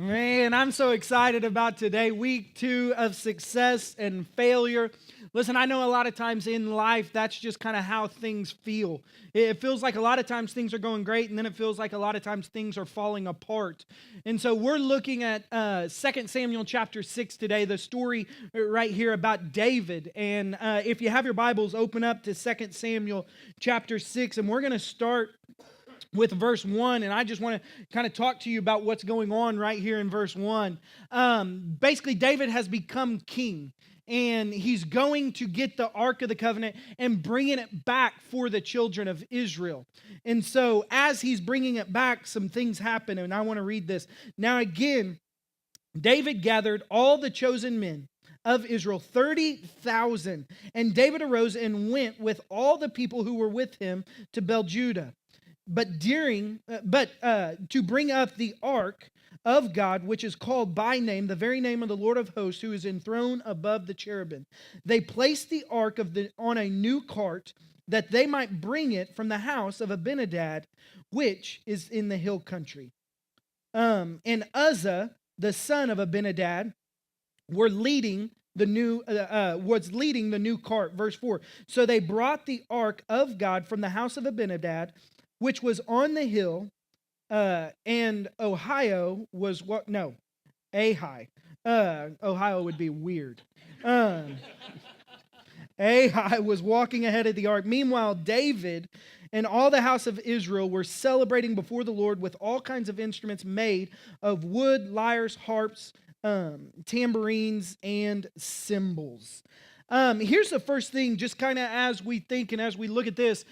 Man, I'm so excited about today, week 2 of success and failure. Listen, I know a lot of times in life, that's just kind of how things feel. It feels like a lot of times things are going great, and then it feels like a lot of times things are falling apart. And so we're looking at 2 Samuel chapter 6 today, the story right here about David. And if you have your Bibles, open up to 2 Samuel chapter 6, and we're going to start with verse 1, and I just want to kind of talk to you about what's going on right here in verse 1. Basically, David has become king, and he's going to get the Ark of the Covenant and bringing it back for the children of Israel. And so, as he's bringing it back, some things happen, and I want to read this. Now again, David gathered all the chosen men of Israel, 30,000, and David arose and went with all the people who were with him to Judah. But to bring up the ark of God, which is called by name, the very name of the Lord of hosts, who is enthroned above the cherubim. They placed the ark on a new cart, that they might bring it from the house of Abinadab, which is in the hill country. And Uzzah, the son of Abinadab, was leading the new cart. Verse 4. So they brought the ark of God from the house of Abinadab, which was on the hill, and Ohio was what? No, Ahai. Ohio would be weird. Ahai was walking ahead of the ark. Meanwhile, David and all the house of Israel were celebrating before the Lord with all kinds of instruments made of wood, lyres, harps, tambourines, and cymbals. Here's the first thing, just kind of as we think and as we look at this,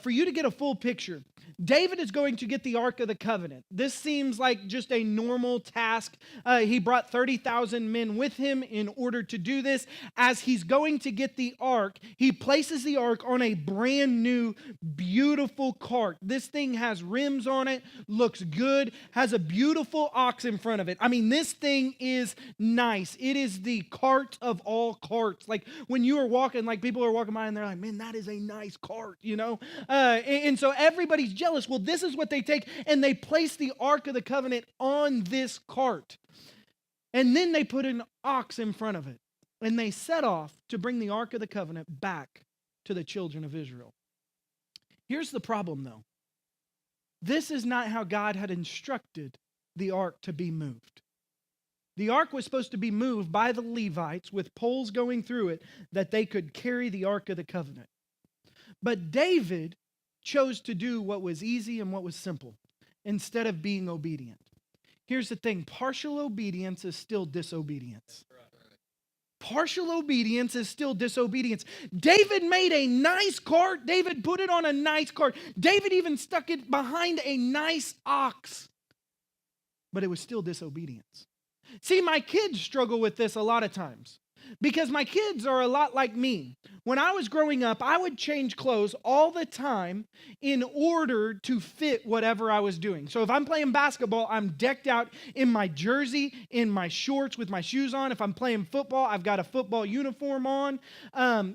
for you to get a full picture. David is going to get the Ark of the Covenant. This seems like just a normal task. He brought 30,000 men with him in order to do this. As he's going to get the Ark, he places the Ark on a brand new, beautiful cart. This thing has rims on it, looks good, has a beautiful ox in front of it. I mean, this thing is nice. It is the cart of all carts. Like when you are walking, like people are walking by and they're like, man, that is a nice cart, you know? And so everybody's jealous. Well, this is what they take, and they place the Ark of the Covenant on this cart. And then they put an ox in front of it, and they set off to bring the Ark of the Covenant back to the children of Israel. Here's the problem, though. This is not how God had instructed the ark to be moved. The ark was supposed to be moved by the Levites with poles going through it that they could carry the Ark of the Covenant. But David chose to do what was easy and what was simple instead of being obedient. Here's the thing, partial obedience is still disobedience. Partial obedience is still disobedience. David made a nice cart. David put it on a nice cart. David even stuck it behind a nice ox. But it was still disobedience. See, my kids struggle with this a lot of times because my kids are a lot like me. When I was growing up, I would change clothes all the time in order to fit whatever I was doing. So if I'm playing basketball, I'm decked out in my jersey, in my shorts with my shoes on. If I'm playing football, I've got a football uniform on.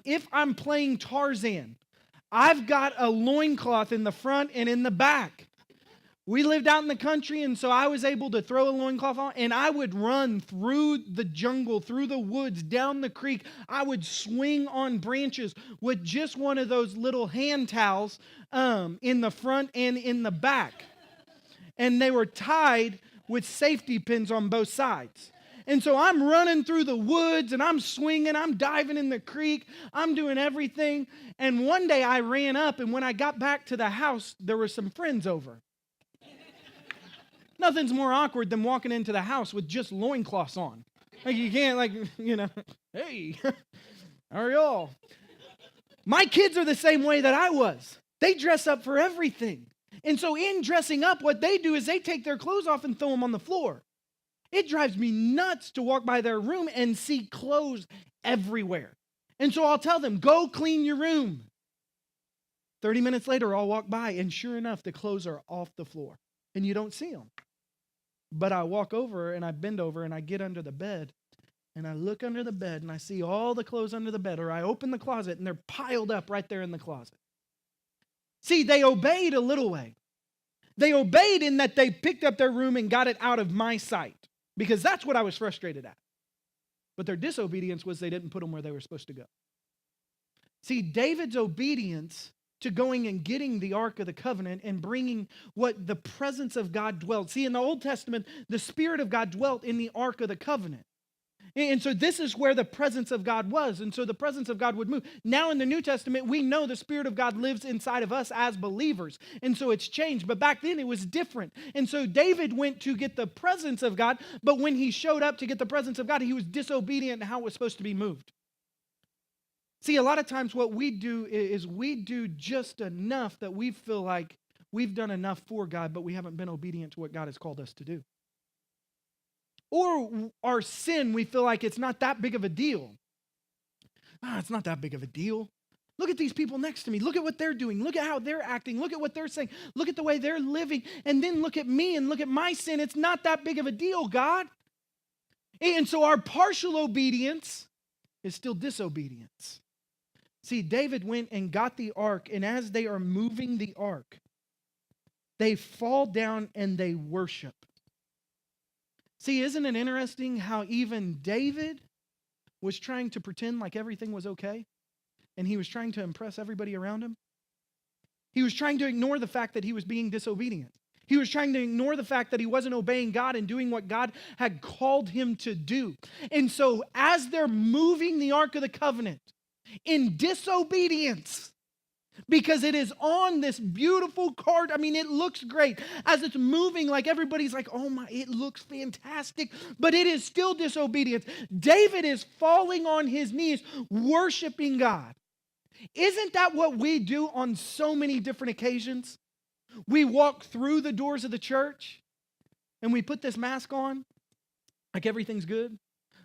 If I'm playing Tarzan, I've got a loincloth in the front and in the back. We lived out in the country, and so I was able to throw a loincloth on, and I would run through the jungle, through the woods, down the creek. I would swing on branches with just one of those little hand towels in the front and in the back. And they were tied with safety pins on both sides. And so I'm running through the woods, and I'm swinging, I'm diving in the creek, I'm doing everything. And one day I ran up, and when I got back to the house, there were some friends over. Nothing's more awkward than walking into the house with just loincloths on. Like you can't, hey, how are y'all? My kids are the same way that I was. They dress up for everything. And so in dressing up, what they do is they take their clothes off and throw them on the floor. It drives me nuts to walk by their room and see clothes everywhere. And so I'll tell them, go clean your room. 30 minutes later, I'll walk by, and sure enough, the clothes are off the floor. And you don't see them. But I walk over and I bend over and I get under the bed and I look under the bed and I see all the clothes under the bed, or I open the closet and they're piled up right there in the closet. See, they obeyed a little way. They obeyed in that they picked up their room and got it out of my sight. because that's what I was frustrated at. But their disobedience was they didn't put them where they were supposed to go. See, David's obedience to going and getting the Ark of the Covenant and bringing what the presence of God dwelt. See, in the Old Testament, the Spirit of God dwelt in the Ark of the Covenant. And so this is where the presence of God was. And so the presence of God would move. Now in the New Testament, we know the Spirit of God lives inside of us as believers. And so it's changed. But back then it was different. And so David went to get the presence of God. But when he showed up to get the presence of God, he was disobedient to how it was supposed to be moved. See, a lot of times what we do is we do just enough that we feel like we've done enough for God, but we haven't been obedient to what God has called us to do. Or our sin, we feel like it's not that big of a deal. It's not that big of a deal. Look at these people next to me. Look at what they're doing. Look at how they're acting. Look at what they're saying. Look at the way they're living. And then look at me and look at my sin. It's not that big of a deal, God. And so our partial obedience is still disobedience. See, David went and got the ark, and as they are moving the ark, they fall down and they worship. See, isn't it interesting how even David was trying to pretend like everything was okay? And he was trying to impress everybody around him? He was trying to ignore the fact that he was being disobedient. He was trying to ignore the fact that he wasn't obeying God and doing what God had called him to do. And so as they're moving the Ark of the Covenant in disobedience, because it is on this beautiful cart. I mean, it looks great. As it's moving, like everybody's like, oh my, it looks fantastic. But it is still disobedience. David is falling on his knees, worshiping God. Isn't that what we do on so many different occasions? We walk through the doors of the church and we put this mask on like everything's good.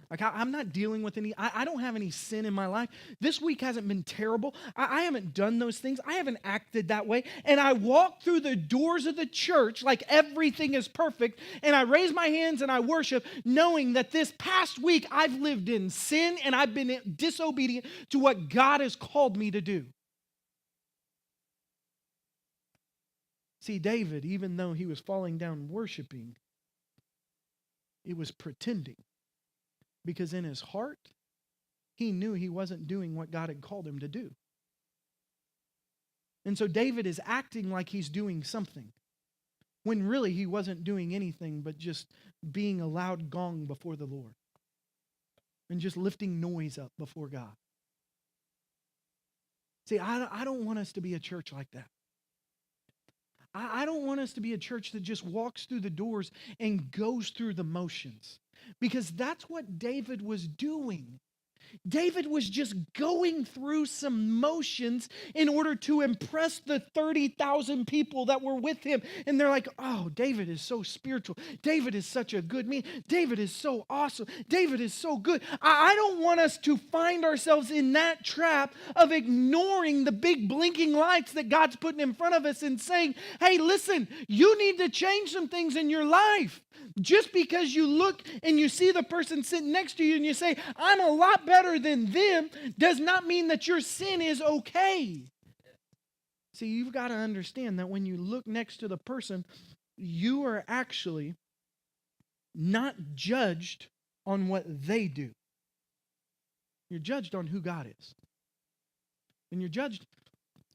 Like I'm not dealing with I don't have any sin in my life. This week hasn't been terrible. I haven't done those things. I haven't acted that way. And I walk through the doors of the church like everything is perfect. And I raise my hands and I worship, knowing that this past week I've lived in sin and I've been disobedient to what God has called me to do. See, David, even though he was falling down worshiping, it was pretending. Because in his heart, he knew he wasn't doing what God had called him to do. And so David is acting like he's doing something, when really he wasn't doing anything but just being a loud gong before the Lord and just lifting noise up before God. See, I don't want us to be a church like that. I don't want us to be a church that just walks through the doors and goes through the motions. Because that's what David was doing. David was just going through some motions in order to impress the 30,000 people that were with him. And they're like, oh, David is so spiritual. David is such a good man. David is so awesome. David is so good. I don't want us to find ourselves in that trap of ignoring the big blinking lights that God's putting in front of us and saying, hey, listen, you need to change some things in your life. Just because you look and you see the person sitting next to you and you say, I'm a lot better than them, does not mean that your sin is okay. See, you've got to understand that when you look next to the person, you are actually not judged on what they do. You're judged on who God is. And you're judged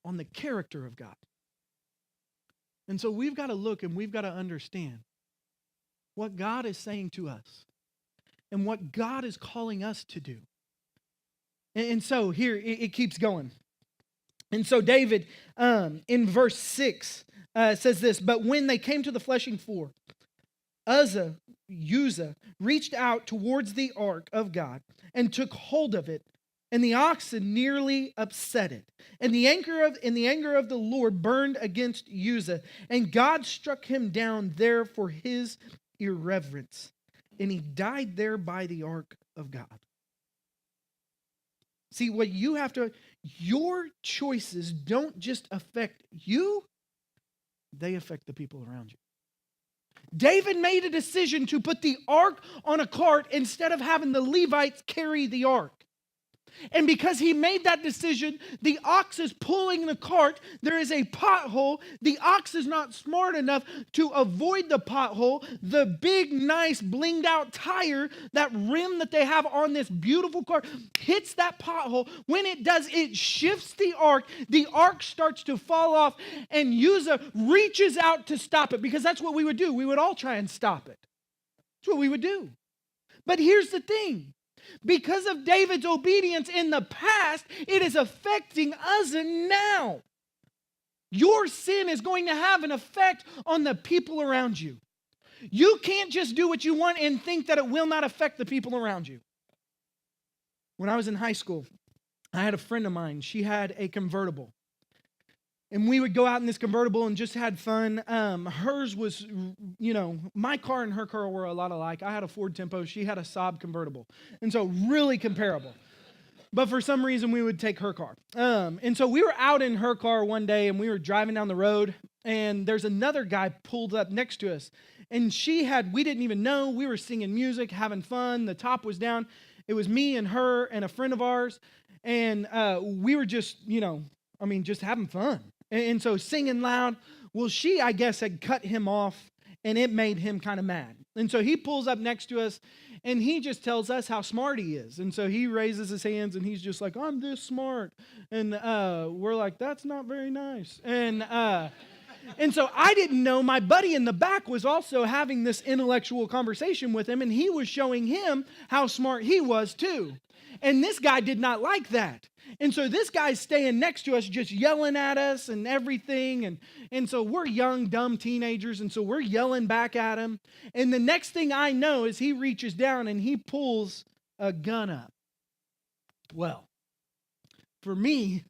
on the character of God. And so we've got to look and we've got to understand what God is saying to us and what God is calling us to do. And so here it keeps going. And so David, in verse 6, says this, but when they came to the threshing floor, Uzzah reached out towards the ark of God and took hold of it, and the oxen nearly upset it. And the anger of the Lord burned against Uzzah, and God struck him down there for his irreverence, and he died there by the ark of God. See, what you have to, your choices don't just affect you, they affect the people around you. David made a decision to put the ark on a cart instead of having the Levites carry the ark. And because he made that decision, the ox is pulling the cart. There is a pothole. The ox is not smart enough to avoid the pothole. The big, nice, blinged out tire, that rim that they have on this beautiful cart, hits that pothole. When it does, it shifts the ark. The ark starts to fall off, and Uzzah reaches out to stop it, because that's what we would do. We would all try and stop it. That's what we would do. But here's the thing. Because of David's obedience in the past, it is affecting us now. Your sin is going to have an effect on the people around you. You can't just do what you want and think that it will not affect the people around you. When I was in high school, I had a friend of mine. She had a convertible. And we would go out in this convertible and just had fun. Hers was, my car and her car were a lot alike. I had a Ford Tempo. She had a Saab convertible. And so really comparable. But for some reason, we would take her car. And so we were out in her car one day, and we were driving down the road, and there's another guy pulled up next to us. And we didn't even know. We were singing music, having fun. The top was down. It was me and her and a friend of ours. And we were just, just having fun. And so singing loud. Well, she, I guess, had cut him off, and it made him kind of mad. And so he pulls up next to us, and he just tells us how smart he is. And so he raises his hands, and he's just like, I'm this smart. And we're like, that's not very nice. And so I didn't know my buddy in the back was also having this intellectual conversation with him, and he was showing him how smart he was too. And this guy did not like that. And so this guy's staying next to us, just yelling at us and everything. And so we're young, dumb teenagers, and so we're yelling back at him. And the next thing I know is he reaches down and he pulls a gun up. Well, for me,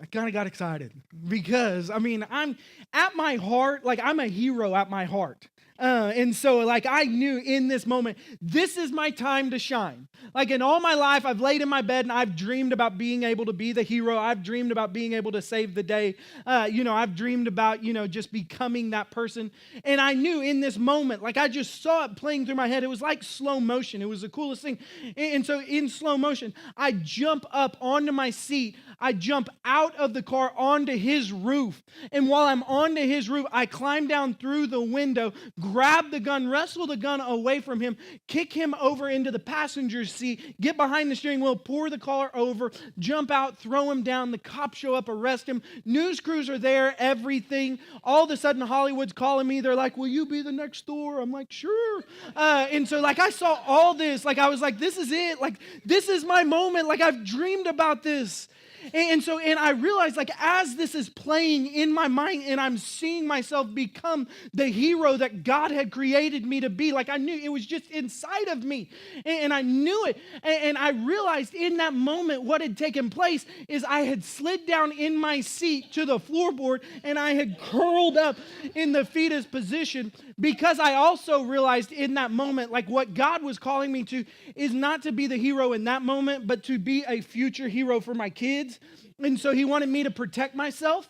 I kind of got excited because, I'm at my heart, I'm a hero at my heart. And so I knew in this moment, this is my time to shine. In all my life, I've laid in my bed and I've dreamed about being able to be the hero. I've dreamed about being able to save the day. I've dreamed about, just becoming that person. And I knew in this moment, I just saw it playing through my head. It was like slow motion. It was the coolest thing. And so in slow motion, I jump up onto my seat. I jump out of the car onto his roof. And while I'm onto his roof, I climb down through the window, grab the gun, wrestle the gun away from him, kick him over into the passenger seat, get behind the steering wheel, pour the car over, jump out, throw him down. The cops show up, arrest him. News crews are there, everything. All of a sudden, Hollywood's calling me. They're like, will you be the next Thor? I'm like, sure. And so I saw all this. I was like, this is it. This is my moment. I've dreamed about this. And I realized, as this is playing in my mind and I'm seeing myself become the hero that God had created me to be, I knew it was just inside of me. And I knew it. And I realized in that moment what had taken place is I had slid down in my seat to the floorboard and I had curled up in the fetus position, because I also realized in that moment, what God was calling me to is not to be the hero in that moment, but to be a future hero for my kids. And so he wanted me to protect myself.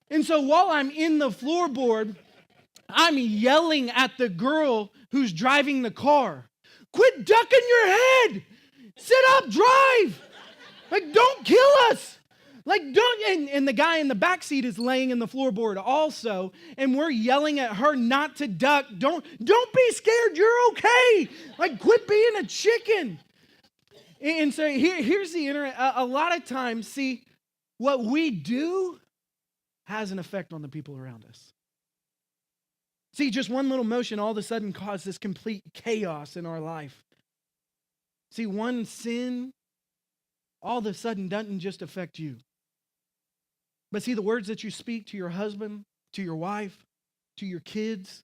And so while I'm in the floorboard, I'm yelling at the girl who's driving the car. Quit ducking your head. Sit up, drive. Don't kill us. Don't, and the guy in the back seat is laying in the floorboard also, and we're yelling at her not to duck. Don't be scared, you're okay. Quit being a chicken. And so here's the internet. A lot of times, see, what we do has an effect on the people around us. See, just one little motion all of a sudden caused this complete chaos in our life. See, one sin all of a sudden doesn't just affect you. But see, the words that you speak to your husband, to your wife, to your kids,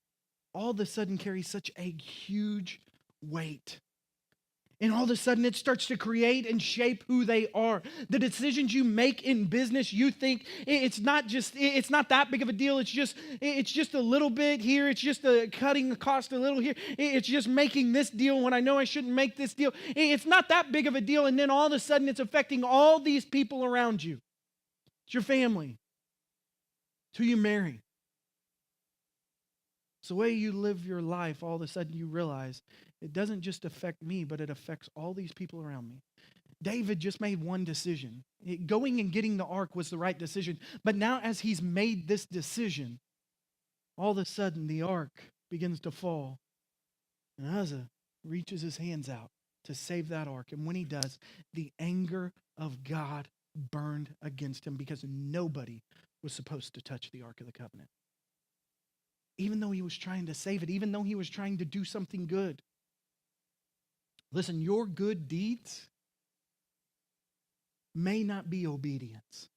all of a sudden carry such a huge weight. And all of a sudden it starts to create and shape who they are. The decisions you make in business, you think it's not that big of a deal. It's just a little bit here. It's just cutting the cost a little here. It's just making this deal when I know I shouldn't make this deal. It's not that big of a deal. And then all of a sudden it's affecting all these people around you. It's your family. It's who you marry. It's the way you live your life. All of a sudden you realize it doesn't just affect me, but it affects all these people around me. David just made one decision. Going and getting the ark was the right decision. But now as he's made this decision, all of a sudden the ark begins to fall. And Uzzah reaches his hands out to save that ark. And when he does, the anger of God burned against him because nobody was supposed to touch the Ark of the Covenant. Even though he was trying to save it, even though he was trying to do something good. Listen, your good deeds may not be obedience.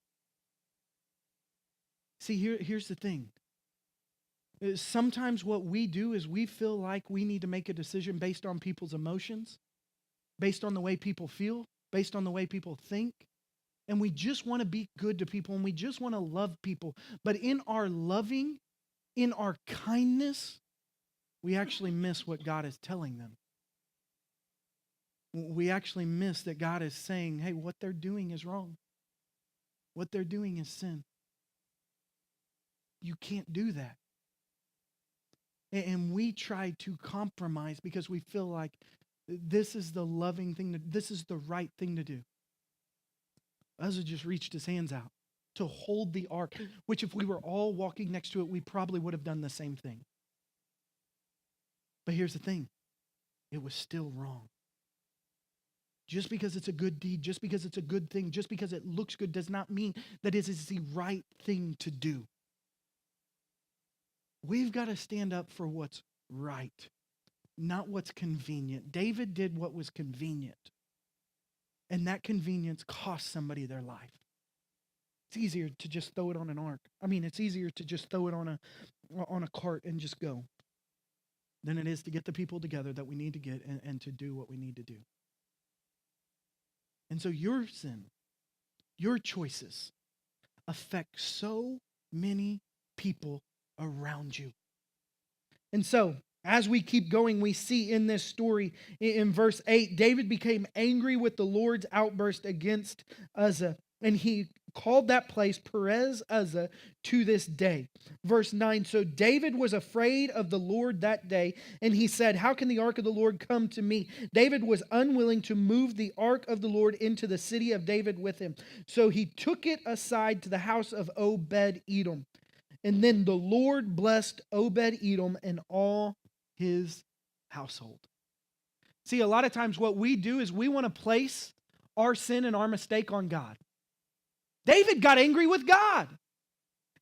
See, here's the thing. Sometimes what we do is we feel like we need to make a decision based on people's emotions, based on the way people feel, based on the way people think. And we just want to be good to people and we just want to love people. But in our loving, in our kindness, we actually miss what God is telling them. We actually miss that God is saying, hey, what they're doing is wrong. What they're doing is sin. You can't do that. And we try to compromise because we feel like this is the loving thing, this is the right thing to do. Uzzah just reached his hands out to hold the ark, which if we were all walking next to it, we probably would have done the same thing. But here's the thing. It was still wrong. Just because it's a good deed, just because it's a good thing, just because it looks good does not mean that it is the right thing to do. We've got to stand up for what's right, not what's convenient. David did what was convenient. And that convenience cost somebody their life. It's easier to just throw it on an ark. It's easier to just throw it on a cart and just go than it is to get the people together that we need to get and to do what we need to do. And so your sin, your choices affect so many people around you. And so, as we keep going, we see in this story in verse 8, David became angry with the Lord's outburst against Uzzah, and he called that place Perez Uzzah to this day. Verse 9, so David was afraid of the Lord that day, and he said, how can the ark of the Lord come to me? David was unwilling to move the ark of the Lord into the city of David with him. So he took it aside to the house of Obed-Edom. And then the Lord blessed Obed-Edom and all his household. See, a lot of times what we do is we want to place our sin and our mistake on God. David got angry with God.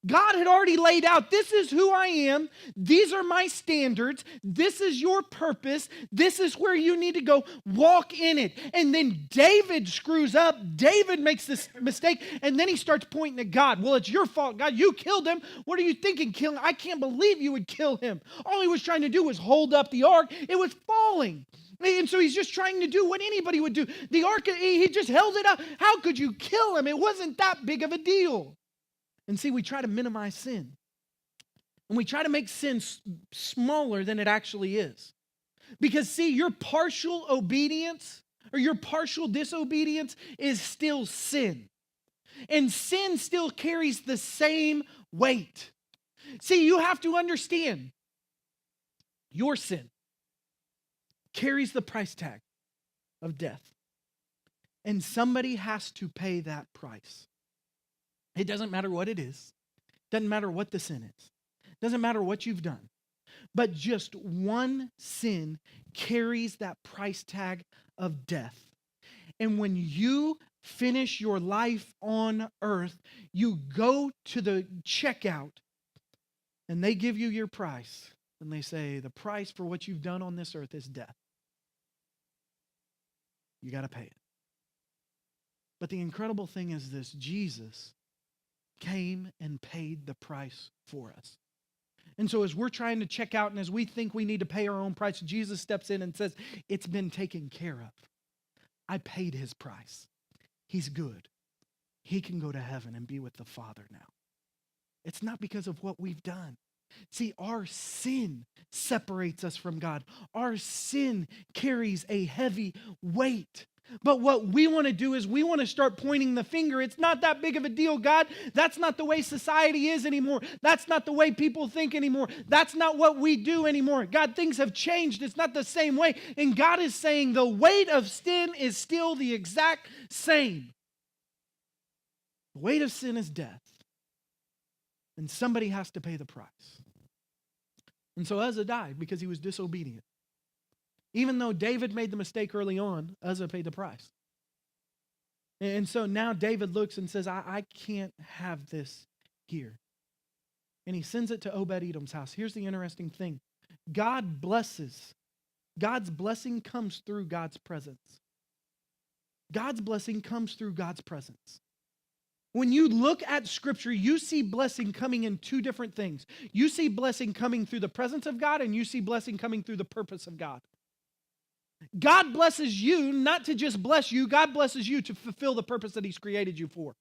God had already laid out, this is who I am. These are my standards. This is your purpose. This is where you need to go. Walk in it. And then David screws up. David makes this mistake. And then he starts pointing at God. Well, it's your fault, God. You killed him. What are you thinking, killing? I can't believe you would kill him. All he was trying to do was hold up the ark. It was falling. And so he's just trying to do what anybody would do. The ark, he just held it up. How could you kill him? It wasn't that big of a deal. And see, we try to minimize sin. And we try to make sin smaller than it actually is. Because see, your partial obedience or your partial disobedience is still sin. And sin still carries the same weight. See, you have to understand, your sin carries the price tag of death. And somebody has to pay that price. It doesn't matter what it is. Doesn't matter what the sin is. Doesn't matter what you've done. But just one sin carries that price tag of death. And when you finish your life on earth, you go to the checkout and they give you your price. And they say, the price for what you've done on this earth is death. You got to pay it. But the incredible thing is this, Jesus came and paid the price for us. And so as we're trying to check out and as we think we need to pay our own price, Jesus steps in and says, it's been taken care of. I paid his price. He's good. He can go to heaven and be with the Father now. It's not because of what we've done. See, our sin separates us from God. Our sin carries a heavy weight. But what we want to do is we want to start pointing the finger. It's not that big of a deal, God. That's not the way society is anymore. That's not the way people think anymore. That's not what we do anymore. God, things have changed. It's not the same way. And God is saying the weight of sin is still the exact same. The weight of sin is death. And somebody has to pay the price. And so Uzzah died because he was disobedient. Even though David made the mistake early on, Uzzah paid the price. And so now David looks and says, I can't have this here. And he sends it to Obed-Edom's house. Here's the interesting thing. God blesses. God's blessing comes through God's presence. God's blessing comes through God's presence. When you look at Scripture, you see blessing coming in two different things. You see blessing coming through the presence of God, and you see blessing coming through the purpose of God. God blesses you not to just bless you. God blesses you to fulfill the purpose that He's created you for.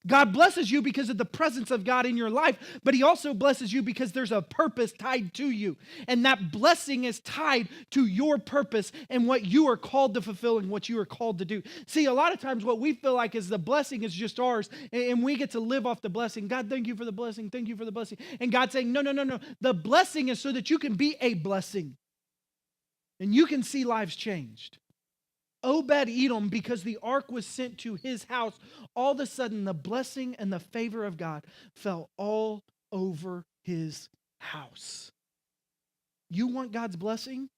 God blesses you because of the presence of God in your life, but He also blesses you because there's a purpose tied to you. And that blessing is tied to your purpose and what you are called to fulfill and what you are called to do. See, a lot of times what we feel like is the blessing is just ours, and we get to live off the blessing. God, thank you for the blessing. Thank you for the blessing. And God's saying, no. The blessing is so that you can be a blessing. And you can see lives changed. Obed-Edom, because the ark was sent to his house, all of a sudden the blessing and the favor of God fell all over his house. You want God's blessing?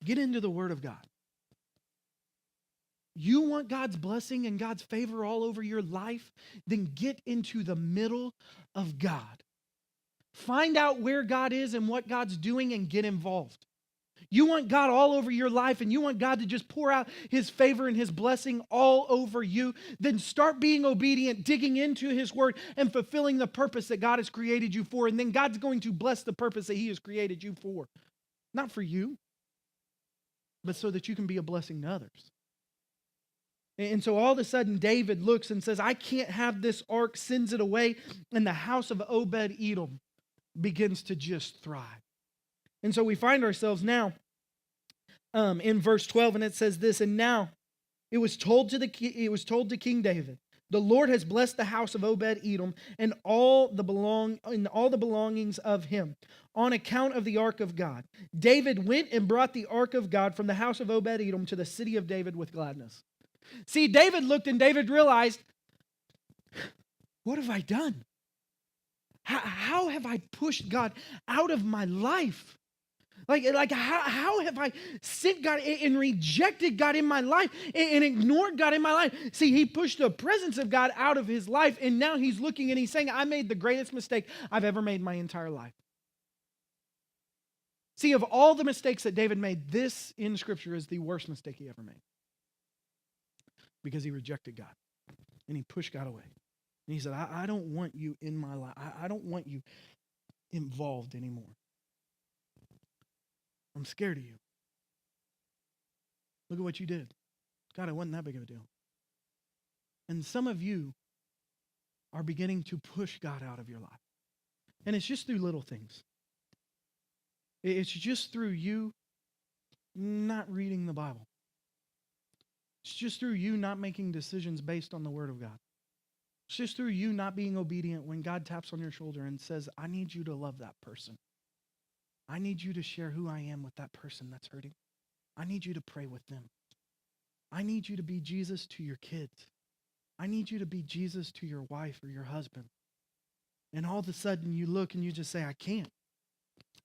Get into the Word of God. You want God's blessing and God's favor all over your life? Then get into the middle of God. Find out where God is and what God's doing and get involved. You want God all over your life and you want God to just pour out His favor and His blessing all over you, then start being obedient, digging into His Word and fulfilling the purpose that God has created you for. And then God's going to bless the purpose that He has created you for. Not for you, but so that you can be a blessing to others. And so all of a sudden David looks and says, I can't have this ark, sends it away, and the house of Obed-Edom begins to just thrive. And so we find ourselves now in verse 12, and it says this, and now it was told to King David, the Lord has blessed the house of Obed-Edom and all the belongings of him on account of the ark of God. David went and brought the ark of God from the house of Obed-Edom to the city of David with gladness. See, David looked and David realized, what have I done? How have I pushed God out of my life? Like how have I sent God and rejected God in my life and ignored God in my life? See, he pushed the presence of God out of his life, and now he's looking and he's saying, I made the greatest mistake I've ever made in my entire life. See, of all the mistakes that David made, this in Scripture is the worst mistake he ever made. Because he rejected God and he pushed God away. And he said, I don't want you in my life. I don't want you involved anymore. I'm scared of you. Look at what you did. God, it wasn't that big of a deal. And some of you are beginning to push God out of your life. And it's just through little things. It's just through you not reading the Bible. It's just through you not making decisions based on the Word of God. It's just through you not being obedient when God taps on your shoulder and says, I need you to love that person. I need you to share who I am with that person that's hurting. I need you to pray with them. I need you to be Jesus to your kids. I need you to be Jesus to your wife or your husband. And all of a sudden you look and you just say, I can't.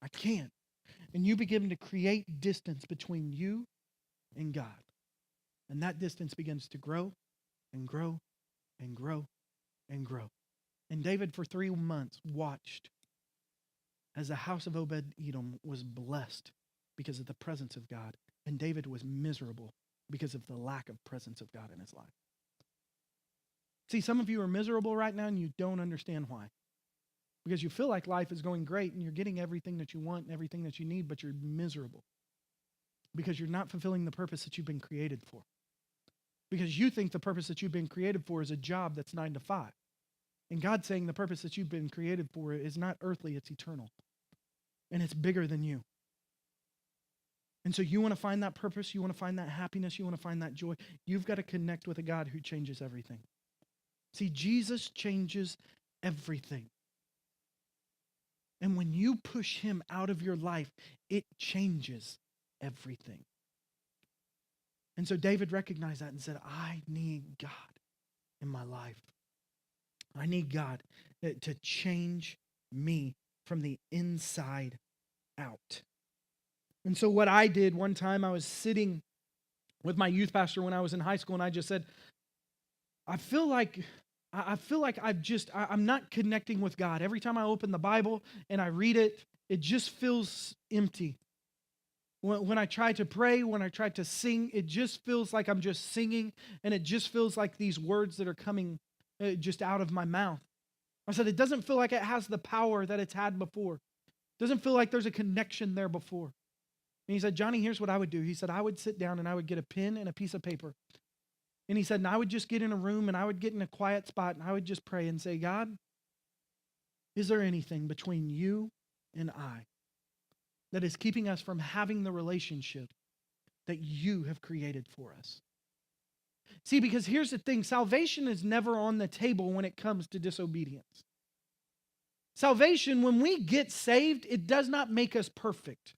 I can't. And you begin to create distance between you and God. And that distance begins to grow and grow and grow and grow. And David for 3 months watched as the house of Obed-Edom was blessed because of the presence of God. And David was miserable because of the lack of presence of God in his life. See, some of you are miserable right now and you don't understand why. Because you feel like life is going great and you're getting everything that you want and everything that you need, but you're miserable. Because you're not fulfilling the purpose that you've been created for. Because you think the purpose that you've been created for is a job that's 9 to 5. And God's saying the purpose that you've been created for is not earthly, it's eternal. And it's bigger than you. And so you want to find that purpose, you want to find that happiness, you want to find that joy, you've got to connect with a God who changes everything. See, Jesus changes everything. And when you push him out of your life, it changes everything. And so David recognized that and said, I need God in my life. I need God to change me from the inside out. And so what I did one time, I was sitting with my youth pastor when I was in high school, and I just said, I feel like I'm not connecting with God. Every time I open the Bible and I read it, it just feels empty. When I try to pray, when I try to sing, it just feels like I'm just singing, and it just feels like these words that are coming just out of my mouth. I said, it doesn't feel like it has the power that it's had before. It doesn't feel like there's a connection there before. And he said, Johnny, here's what I would do. He said, I would sit down and I would get a pen and a piece of paper. And he said, and I would just get in a room and I would get in a quiet spot and I would just pray and say, God, is there anything between you and I that is keeping us from having the relationship that you have created for us? See, because here's the thing, salvation is never on the table when it comes to disobedience. Salvation, when we get saved, it does not make us perfect.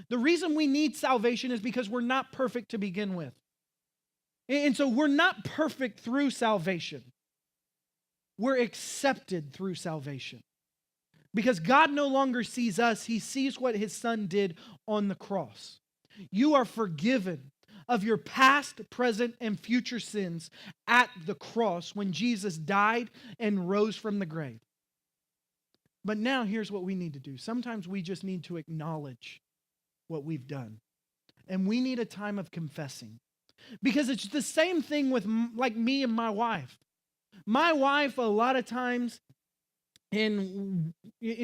The reason we need salvation is because we're not perfect to begin with. And so we're not perfect through salvation. We're accepted through salvation. Because God no longer sees us, he sees what his son did on the cross. You are forgiven of your past, present, and future sins at the cross when Jesus died and rose from the grave. But now here's what we need to do. Sometimes we just need to acknowledge what we've done. And we need a time of confessing. Because it's the same thing with like me and my wife. My wife, a lot of times, and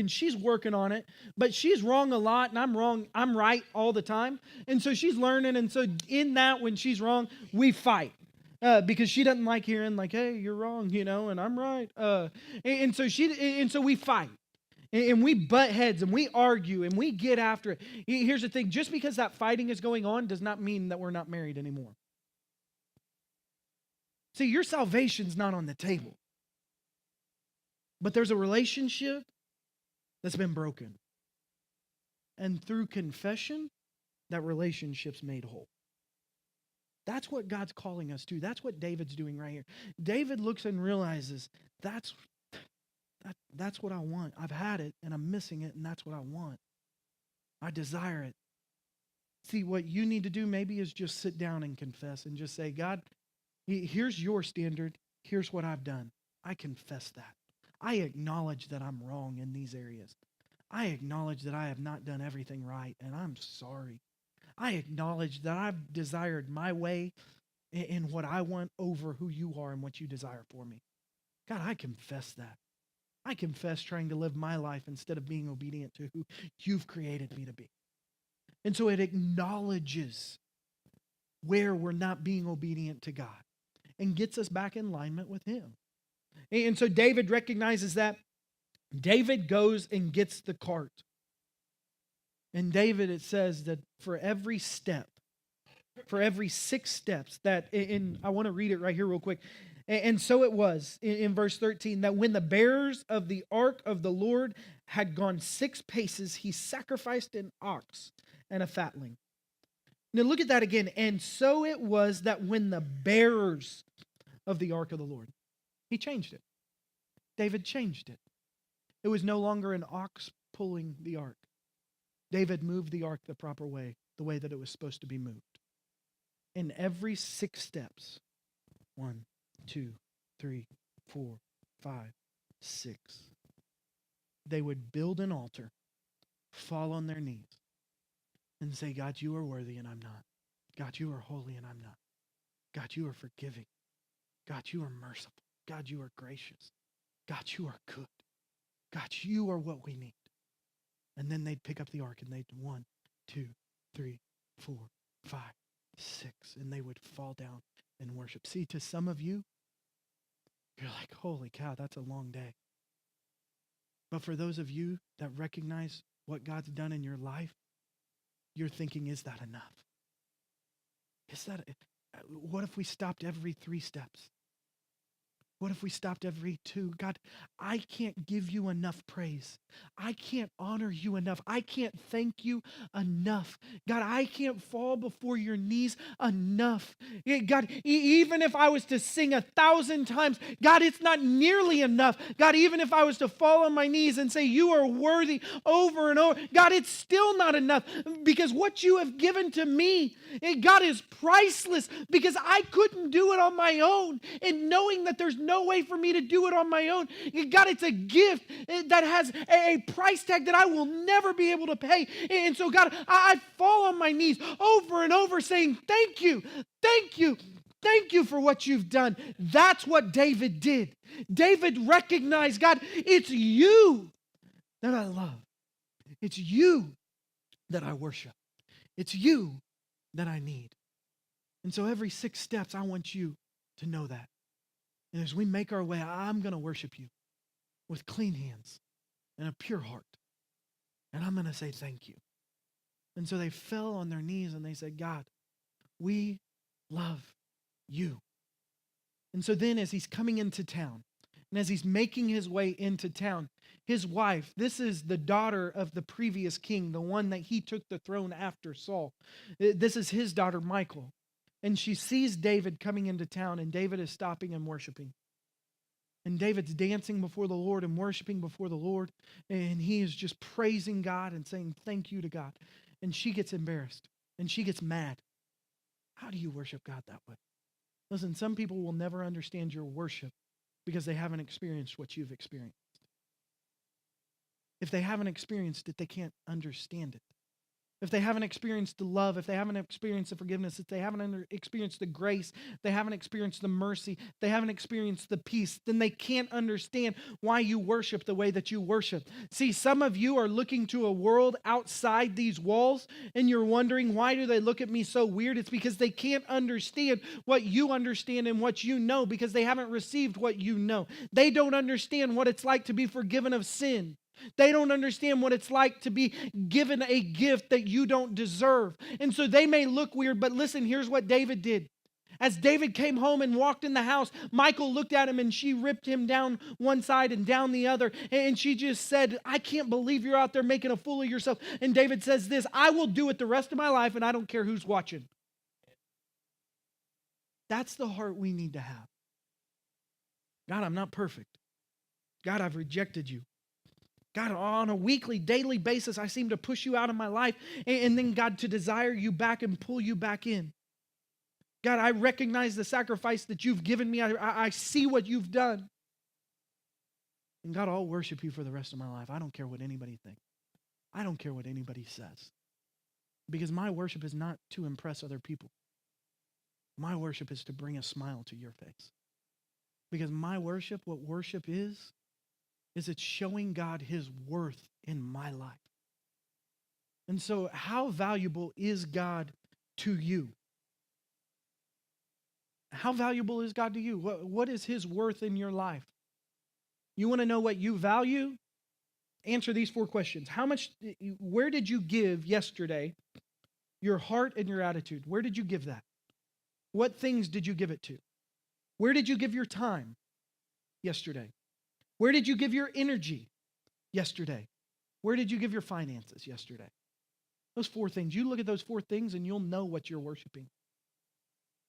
she's working on it, but she's wrong a lot, and I'm right all the time. And so she's learning, and so in that, when she's wrong, we fight. Because she doesn't like hearing, like, hey, you're wrong, and I'm right. And so we fight. And we butt heads, and we argue, and we get after it. Here's the thing, just because that fighting is going on does not mean that we're not married anymore. See, your salvation's not on the table. But there's a relationship that's been broken. And through confession, that relationship's made whole. That's what God's calling us to. That's what David's doing right here. David looks and realizes, that's what I want. I've had it, and I'm missing it, and that's what I want. I desire it. See, what you need to do maybe is just sit down and confess and just say, God, here's your standard. Here's what I've done. I confess that. I acknowledge that I'm wrong in these areas. I acknowledge that I have not done everything right, and I'm sorry. I acknowledge that I've desired my way in what I want over who you are and what you desire for me. God, I confess that. I confess trying to live my life instead of being obedient to who you've created me to be. And so it acknowledges where we're not being obedient to God and gets us back in alignment with him. And so David recognizes that. David goes and gets the cart. And David, it says that for every 6 steps that, and I want to read it right here real quick. And so it was, in verse 13, that when the bearers of the ark of the Lord had gone 6 paces, he sacrificed an ox and a fatling. Now look at that again. And so it was that when the bearers of the ark of the Lord, he changed it. David changed it. It was no longer an ox pulling the ark. David moved the ark the proper way, the way that it was supposed to be moved. In every 6 steps, 1, 2, 3, 4, 5, 6, they would build an altar, fall on their knees, and say, God, you are worthy and I'm not. God, you are holy and I'm not. God, you are forgiving. God, you are merciful. God, you are gracious. God, you are good. God, you are what we need. And then they'd pick up the ark and they'd 1, 2, 3, 4, 5, 6, and they would fall down and worship. See, to some of you, you're like, holy cow, that's a long day. But for those of you that recognize what God's done in your life, you're thinking, is that enough? What if we stopped every 3 steps? What if we stopped every 2? God, I can't give you enough praise. I can't honor you enough. I can't thank you enough. God, I can't fall before your knees enough. God, even if I was to sing 1,000 times, God, it's not nearly enough. God, even if I was to fall on my knees and say, you are worthy over and over, God, it's still not enough, because what you have given to me, God, is priceless, because I couldn't do it on my own. And knowing that there's no way for me to do it on my own, God, it's a gift that has a price tag that I will never be able to pay. And so, God, I fall on my knees over and over saying, thank you, thank you, thank you for what you've done. That's what David did. David recognized, God, it's you that I love. It's you that I worship. It's you that I need. And so every 6 steps, I want you to know that. And as we make our way, I'm going to worship you with clean hands and a pure heart. And I'm going to say thank you. And so they fell on their knees and they said, God, we love you. And so then as he's coming into town, and as he's making his way into town, his wife, this is the daughter of the previous king, the one that he took the throne after Saul. This is his daughter, Michal. And she sees David coming into town, and David is stopping and worshiping. And David's dancing before the Lord and worshiping before the Lord. And he is just praising God and saying thank you to God. And she gets embarrassed and she gets mad. How do you worship God that way? Listen, some people will never understand your worship because they haven't experienced what you've experienced. If they haven't experienced it, they can't understand it. If they haven't experienced the love, if they haven't experienced the forgiveness, if they haven't experienced the grace, if they haven't experienced the mercy, if they haven't experienced the peace, then they can't understand why you worship the way that you worship. See, some of you are looking to a world outside these walls, and you're wondering, why do they look at me so weird? It's because they can't understand what you understand and what you know, because they haven't received what you know. They don't understand what it's like to be forgiven of sin. They don't understand what it's like to be given a gift that you don't deserve. And so they may look weird, but listen, here's what David did. As David came home and walked in the house, Michal looked at him and she ripped him down one side and down the other. And she just said, I can't believe you're out there making a fool of yourself. And David says this, I will do it the rest of my life and I don't care who's watching. That's the heart we need to have. God, I'm not perfect. God, I've rejected you. God, on a weekly, daily basis, I seem to push you out of my life, and then, God, to desire you back and pull you back in. God, I recognize the sacrifice that you've given me. I see what you've done. And God, I'll worship you for the rest of my life. I don't care what anybody thinks. I don't care what anybody says. Because my worship is not to impress other people. My worship is to bring a smile to your face. Because my worship, what worship is it's showing God his worth in my life. And so how valuable is God to you? How valuable is God to you? What is his worth in your life? You want to know what you value? Answer these 4 questions. Where did you give yesterday your heart and your attitude? Where did you give that? What things did you give it to? Where did you give your time yesterday? Where did you give your energy yesterday? Where did you give your finances yesterday? Those 4 things. You look at those 4 things and you'll know what you're worshiping.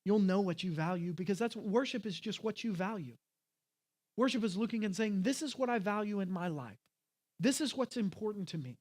You'll know what you value, because worship is just what you value. Worship is looking and saying, this is what I value in my life. This is what's important to me.